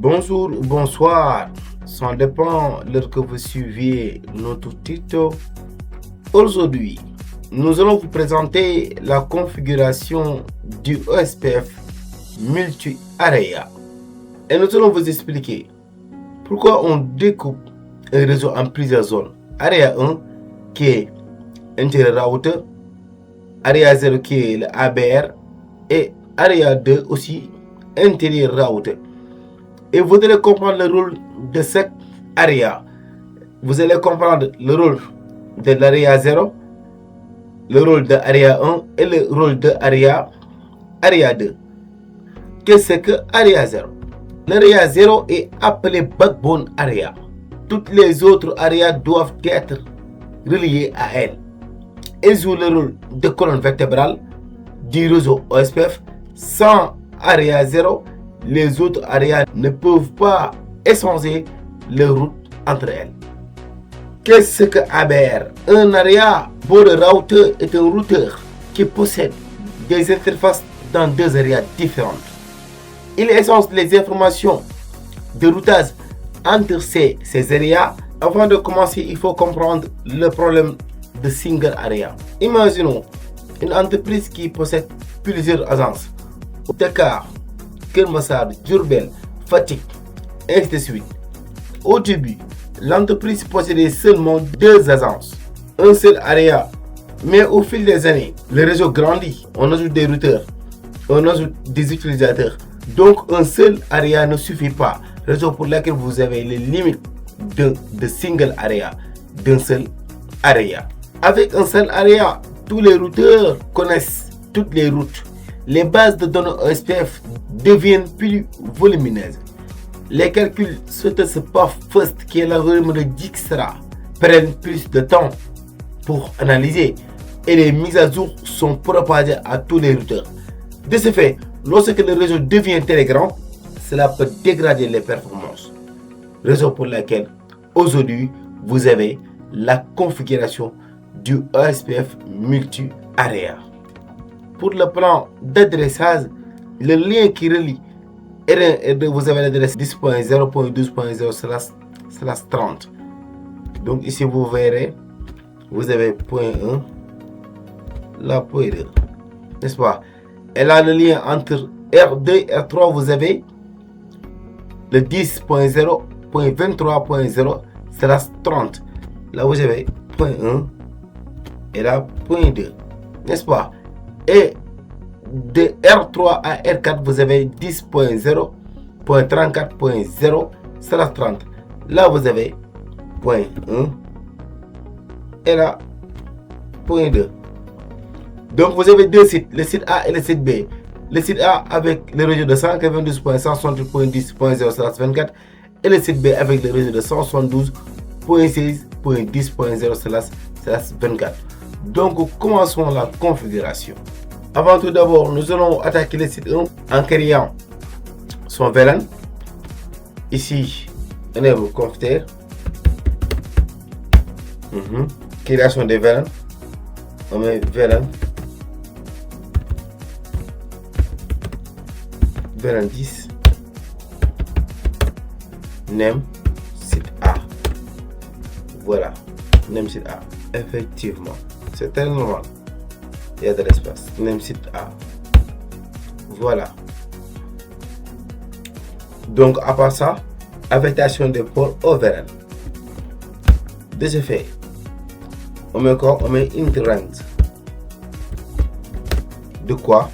Bonjour ou bonsoir, ça dépend de l'heure que vous suivez notre tuto. Aujourd'hui, nous allons vous présenter la configuration du ESPF multi-area. Et nous allons vous expliquer pourquoi on découpe un réseau en plusieurs zones. Area 1 qui est intérieur router, Area 0 qui est le ABR et Area 2 aussi intérieur router. Et vous allez comprendre le rôle de cette area. Vous allez comprendre le rôle de l'area 0, le rôle de area 1 et le rôle de area 2. Qu'est-ce que area 0? L'area 0 est appelée backbone area. Toutes les autres areas doivent être reliées à elle. Elle joue le rôle de colonne vertébrale du réseau OSPF. Sans area 0, les autres areas ne peuvent pas échanger leur route entre elles. Qu'est-ce que ABR? Un area border router est un routeur qui possède des interfaces dans deux areas différentes. Il échange les informations de routage entre ces areas. Avant de commencer, il faut comprendre le problème de single area. Imaginons une entreprise qui possède plusieurs agences. Dakar, Kermassar, Diourbel, Fatick, ainsi de suite. Au début, l'entreprise possédait seulement deux agences, un seul area. Mais au fil des années, le réseau grandit. On ajoute des routeurs, on ajoute des utilisateurs. Donc un seul area ne suffit pas. Raison pour laquelle vous avez les limites de single area, d'un seul area. Avec un seul area, tous les routeurs connaissent toutes les routes. Les bases de données OSPF deviennent plus volumineuses. Les calculs sur ce path first, qui est l'algorithme de Dijkstra, prennent plus de temps pour analyser et les mises à jour sont propagées à tous les routeurs. De ce fait, lorsque le réseau devient très grand, cela peut dégrader les performances. Raison pour laquelle aujourd'hui vous avez la configuration du ESPF multi-area. Pour le plan d'adressage, le lien qui relie R1 et R2, vous avez l'adresse 10.0.12.0/30. Donc ici vous verrez, vous avez point 1, là point 2, n'est-ce pas? Et là le lien entre R2 et R3, vous avez le 10.0.23.0/30. Là vous avez point 1 et là point 2, n'est-ce pas? Et de R3 à R4, vous avez 10.0.34.0/30. Là, vous avez point 1 et là, point 2. Donc, vous avez deux sites, le site A et le site B. Le site A avec le réseau de 192.168.10.0/24 et le site B avec le réseau de 172.16.10.0/24. Donc, commençons la configuration. Avant tout d'abord, nous allons attaquer le site 1 en créant son VLAN. Ici, enable config. Création des VLAN. On met VLAN. VLAN 10. Name site A. Voilà. Name site A. Effectivement. C'est très normal. Il y a de l'espace. Name site A. Voilà. Donc, à part ça, affectation des ports au VLAN. De ce fait, on met quoi? On met int range. De quoi?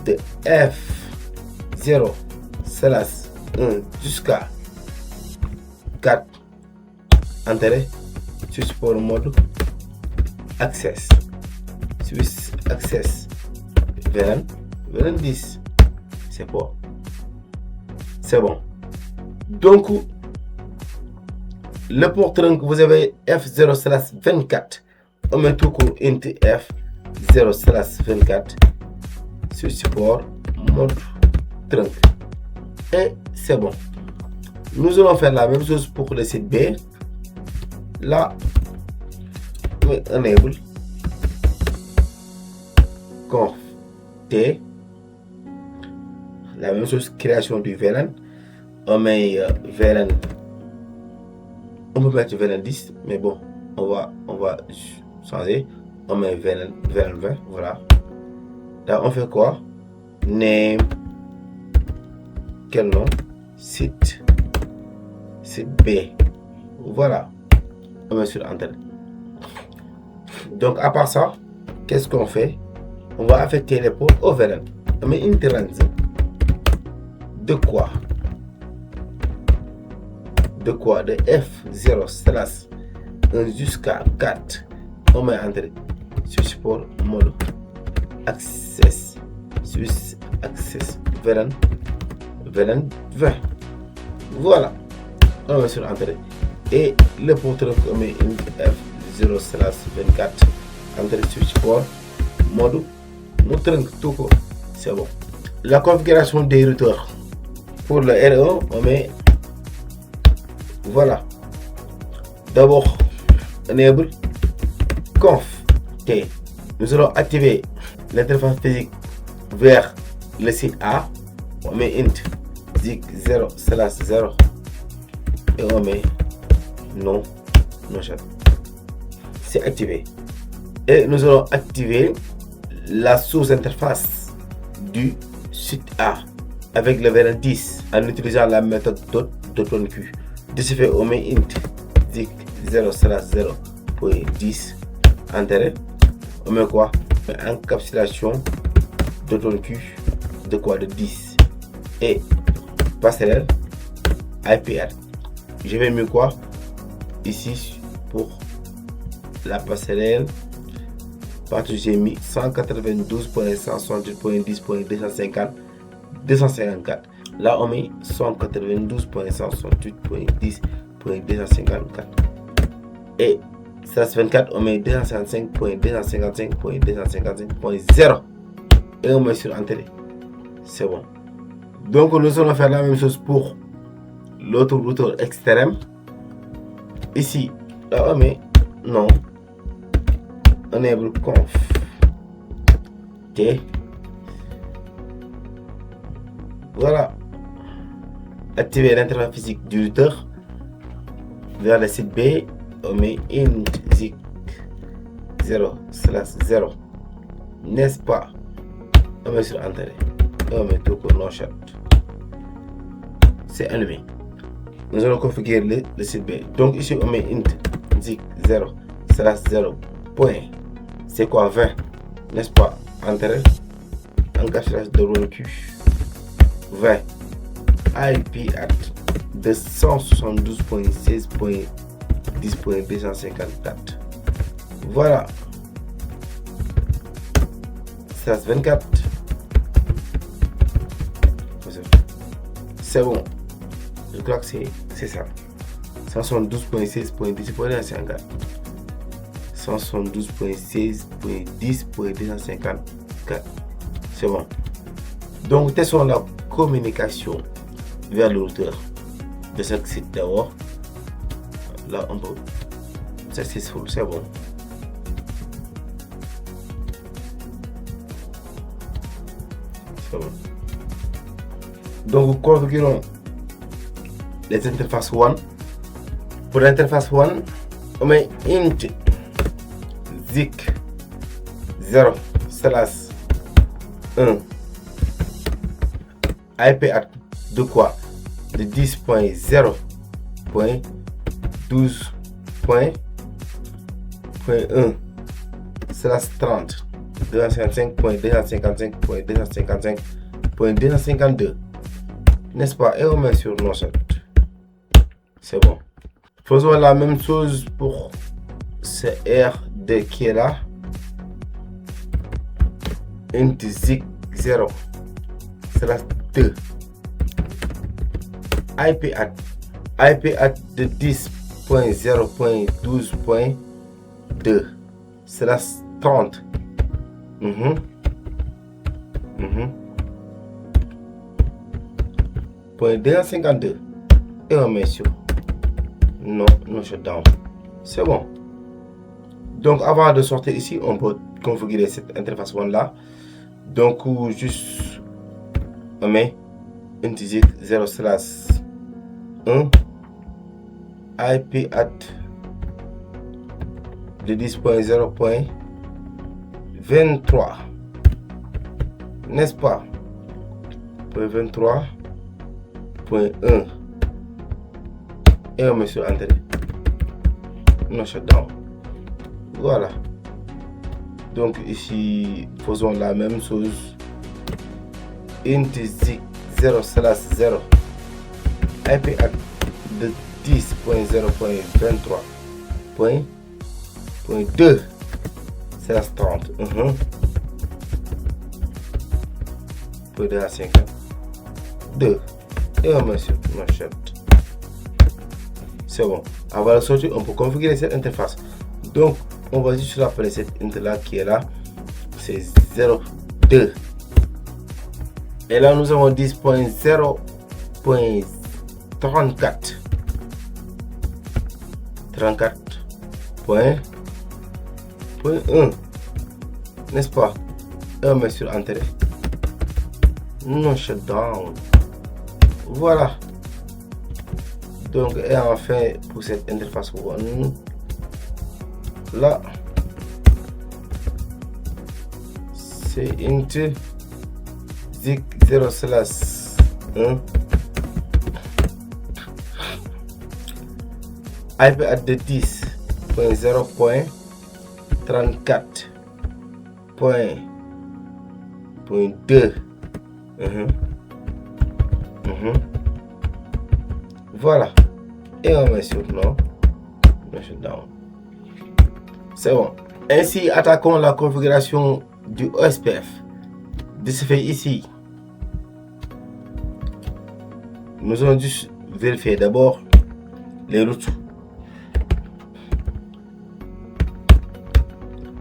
De F0/1 jusqu'à 4. Entrée. Sur support mode. Access. Swiss access. VLAN 10. C'est bon. C'est bon. Donc, le port trunk, vous avez F0/24. On met tout court int F0/24 sur support mode trunk. Et c'est bon. Nous allons faire la même chose pour le site B. Là, enable conf t, la même chose, création du VLAN. on met VLAN. On peut mettre VLAN 10, mais bon, on va changer. On met VLAN 20, voilà. Là, on fait quoi? Name. Quel nom? Site B. Voilà. On met sur Enter. Donc, à part ça, qu'est-ce qu'on fait? On va affecter les ports au VLAN. On met une range. De quoi? De F0/1 jusqu'à 4. On met Enter. Switch port mode. Access. Switch access. VLAN 20. Voilà. On met sur Enter. Et le port on met une F0/24. Enter switch port mode. Nous trinque tout. C'est bon. La configuration des routeurs. Pour le R1, on met. Voilà. D'abord, enable conf T. Nous allons activer l'interface physique vers le site A. On met int zig 0/0 et on met non chat. C'est activé. Et nous allons activer la sous-interface du site A avec le VLAN 10 en utilisant la méthode .onQ. De ce fait, on met int zig 0/0.10 Enter. On met quoi? Encapsulation .onQ de quoi? De 10 et passerelle IPR. Je vais mettre quoi ici pour la passerelle? Parce que j'ai mis 192.168.10.254. Là, on met 192.168.10.254. Et 24, on met 255.255.255.0. Et on met sur Enter. C'est bon. Donc, nous allons faire la même chose pour l'autre routeur extrême. Ici, là, on met non. Enable conf T. Voilà. Activer l'interface physique du routeur vers le site B. On met int zig 0/0. N'est-ce pas? On met sur Enter. On met tout pour no chat. C'est allumé. Nous allons configurer le site B. Donc ici on met int zig 0/0. C'est quoi 20? N'est-ce pas? Enter. Encapsulation de ONQ 20. IP at 272.16.10.254. Voilà. 24. C'est bon. Je crois que c'est ça. 172.16.10.254. 172.16.10.254. C'est bon. Donc, testons la communication vers le routeur de ce site d'abord. Là, on peut. Successful, c'est bon. C'est bon. Donc, configurons les interfaces 1. Pour l'interface 1, on met int zig 0/1 IP at de quoi? De 10.0.12.1/30 255.255.255.252. N'est-ce pas? Et on met sur nos chat. C'est bon. Faisons la même chose pour ce R2 qui est là. Int zig 0/2 IP at de 10.0.12.2/30. Point 252 et on met sur non shutdown. C'est bon. Donc avant de sortir ici, on peut configurer cette interface 1 là. Donc juste on met int zig 0/2 1, IP at de 10.0.23, n'est-ce pas? Point 23.1 et on met sur Enter. Non, shutdown. Voilà. Donc ici, faisons la même chose. Int 0/0 IP at de 10.0.23.2/30. Point 2 à 50. 2 et on met sur no shut. C'est bon. Avant de sortir, on peut configurer cette interface. Donc, on va juste rappeler cette int là qui est là. C'est 0.2. Et là, nous avons 10.0.34. 34.1. N'est-ce pas? Et on met sur Enter. Non shutdown. Voilà. Donc, et enfin, pour cette interface one, là, c'est int zik 0/1 IP at de 10.0.34.2. Voilà. Et on met sur non shutdown. C'est bon. Ainsi, attaquons la configuration du OSPF. De ce fait, ici, nous allons juste vérifier d'abord les routes.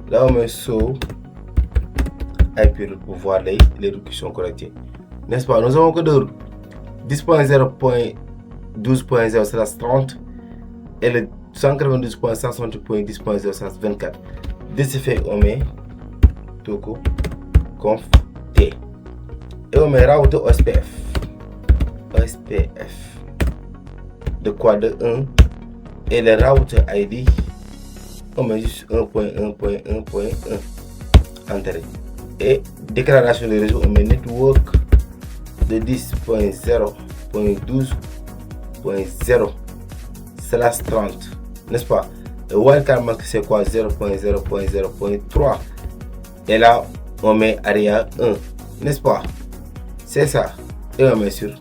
Là, on met sur IP route pour voir les routes qui sont connectées. N'est-ce pas? Nous avons que deux routes. 10.0.12.0/30 et le 192.168.10.0/24. De ce fait, on met toco conf t et on met route OSPF. OSPF de quoi de 1 et le route ID, on met juste 1.1.1.1 Enter. Et déclaration de réseau, on met network de 10.0.12.0/30, n'est-ce pas? Le wildcard marque c'est quoi? 0.0.0.3 et là on met area 1, n'est-ce pas? C'est ça. Et on met sur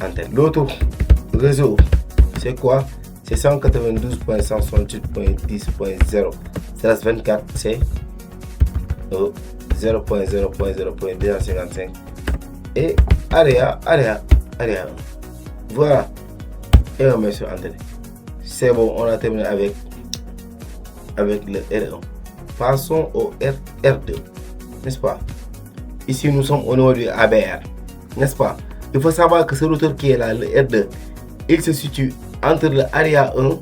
Enter. L'autre réseau c'est quoi? C'est 192.168.10.0/24, c'est 0.0.0.255 et area 1. Voilà. Et on met sur Enter. C'est bon, on a terminé avec le R1. Passons au R2, n'est-ce pas? Ici, nous sommes au niveau du ABR, n'est-ce pas? Il faut savoir que ce routeur qui est là, le R2, il se situe entre le area 1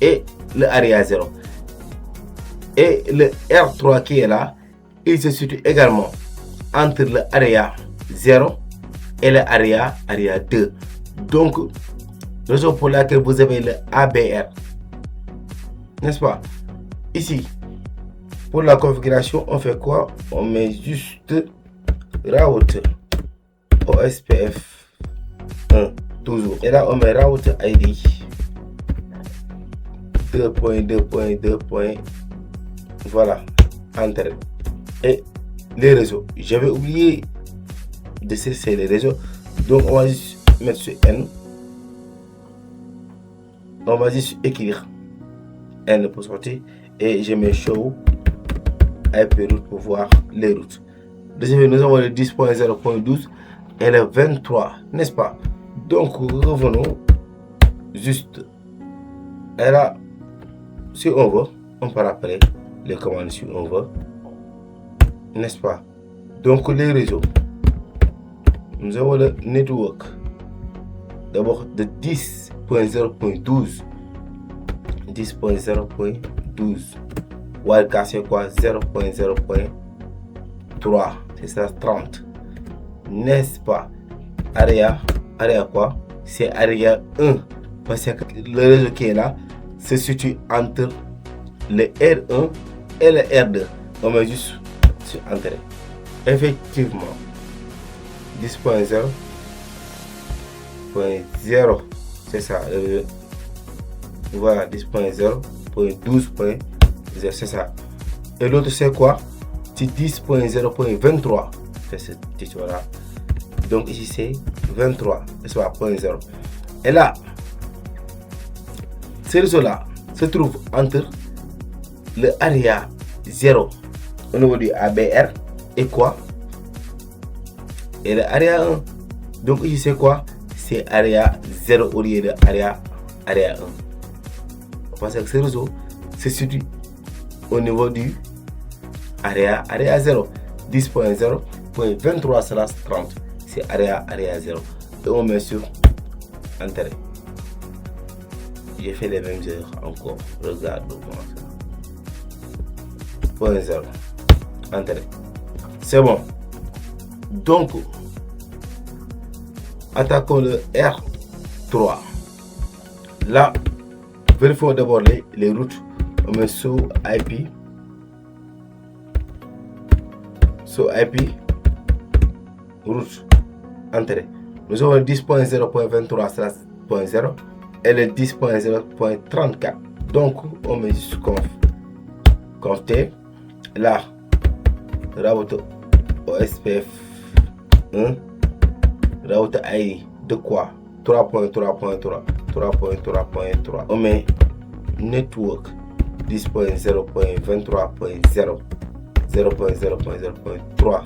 et le area 0. Et le R3 qui est là, il se situe également entre le area 0 et le area 2. Donc, raison pour laquelle vous avez le ABR, n'est-ce pas? Ici, pour la configuration, on fait quoi? On met juste route OSPF 1 toujours. Et là, on met route ID 2.2.2. Voilà, Enter. Et les réseaux, j'avais oublié de cesser les réseaux, donc on va juste mettre sur N. On va juste écrire N pour sortir et je mets show IP route pour voir les routes. Deuxième, nous avons le 10.0.12 et le 23, n'est-ce pas? Donc revenons juste. Et là, si on veut, on peut rappeler les commandes si on veut, n'est-ce pas? Donc les réseaux, nous avons le network d'abord de 10.0.12. Wildcard c'est quoi? 0.0.3, c'est ça, 30, n'est-ce pas? Area quoi? C'est area 1, parce que le réseau qui est là se situe entre le R1 et le R2. On met juste sur entrée. Effectivement, 10.0.0, c'est ça. Voilà, 10.0.12.0, c'est ça. Et l'autre, c'est quoi? C'est 10.0.23. C'est ce titre-là. Donc ici, c'est 23. C'est ça, 0. Et là, ce réseau-là se trouve entre le area 0 au niveau du ABR et quoi? Et le area 1. Donc ici, c'est quoi? C'est area 0 au lieu de area 1. Parce que ce réseau se situe au niveau du area 0. 10.0.23/30. C'est area 0. Et on met sur Enter. J'ai fait les mêmes erreurs encore. Regarde comment ça. 0. Enter. C'est bon. Donc, attaquons le R3. Là, vérifions d'abord les routes. On met sous IP. Sous IP. Route. Enter. Nous avons le 10.0.23/0 et le 10.0.34. Donc, on met juste conf T. Là, route OSPF 1. Route ID de quoi? 3.3.3. 3.3.3. On met network 10.0.23.0. 0.0.0.3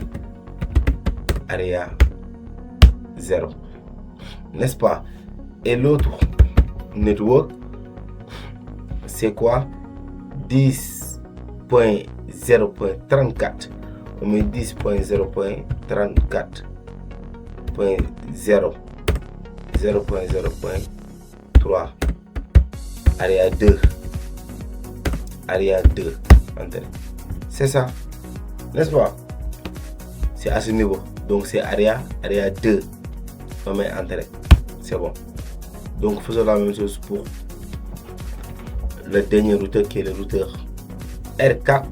area 0, n'est-ce pas? Et l'autre network, c'est quoi? 10.0.34. On met 10.0.34.0 0.0.3 area 2. Area 2. C'est ça, n'est-ce pas? C'est à ce niveau. Donc c'est area 2. On met Enter. C'est bon. Donc faisons la même chose pour le dernier routeur qui est le routeur R4.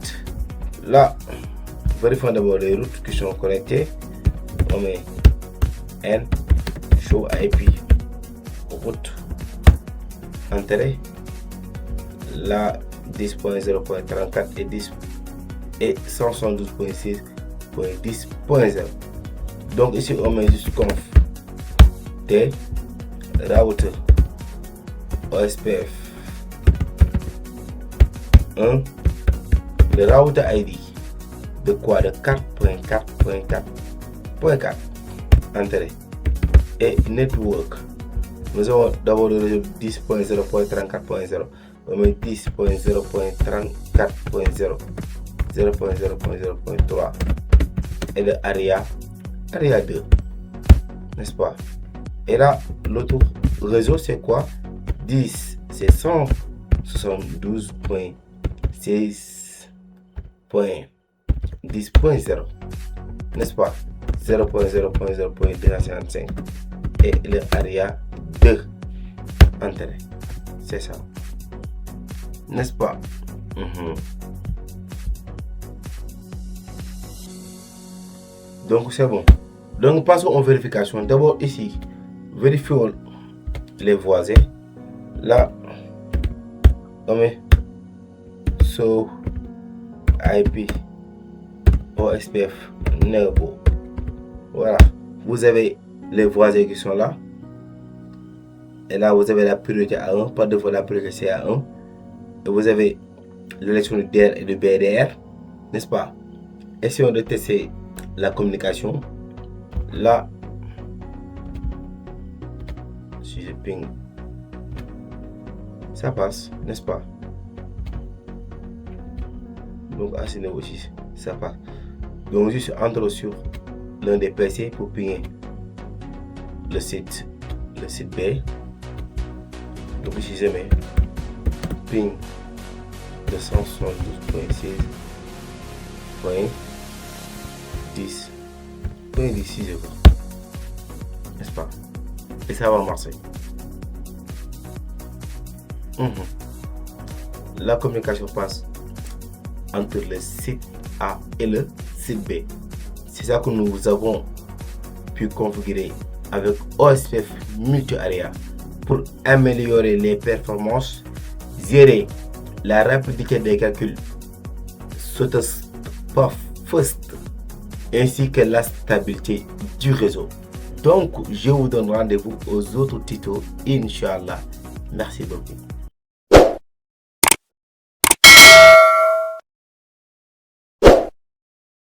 Là, vérifions d'abord les routes qui sont connectées. On met N, show IP, route, Enter. Là, 10.0.34 et 10 et 172.6.10.0. Donc ici on met juste conf T router OSPF 1, le router ID de quoi? De 4.4.4.4. Enter. Et network, nous avons d'abord le réseau 10.0.34.0. On met 10.0.34.0 0.0.0.3 et le area 2, n'est-ce pas? Et là, l'autre réseau, c'est quoi? 10, c'est 172.6.10.0, n'est-ce pas? 0.0.0.255 et le area 2. Enter. C'est ça, n'est-ce pas? Donc c'est bon. Donc passons aux vérifications. D'abord ici, vérifions les voisins. Là, on met so IP OSPF Nebo. Voilà. Vous avez les voisins qui sont là. Et là, vous avez la priorité à 1. Par défaut, la priorité c'est à 1. Et vous avez l'élection de DR et de BDR. N'est-ce pas? Essayons de tester la communication. Là, si je ping, ça passe, n'est-ce pas? Donc à ce niveau aussi, ça passe. Donc juste entre sur l'un des PC pour pinguer le site B. Donc ici je mets ping 272.6.10.6, n'est-ce pas? Et ça va marcher. La communication passe entre le site A et le site B. C'est ça que nous avons pu configurer avec OSPF multi-area pour améliorer les performances, gérer la rapidité des calculs first, ainsi que la stabilité du réseau. Donc, je vous donne rendez-vous aux autres tutos, Inch'Allah. Merci beaucoup.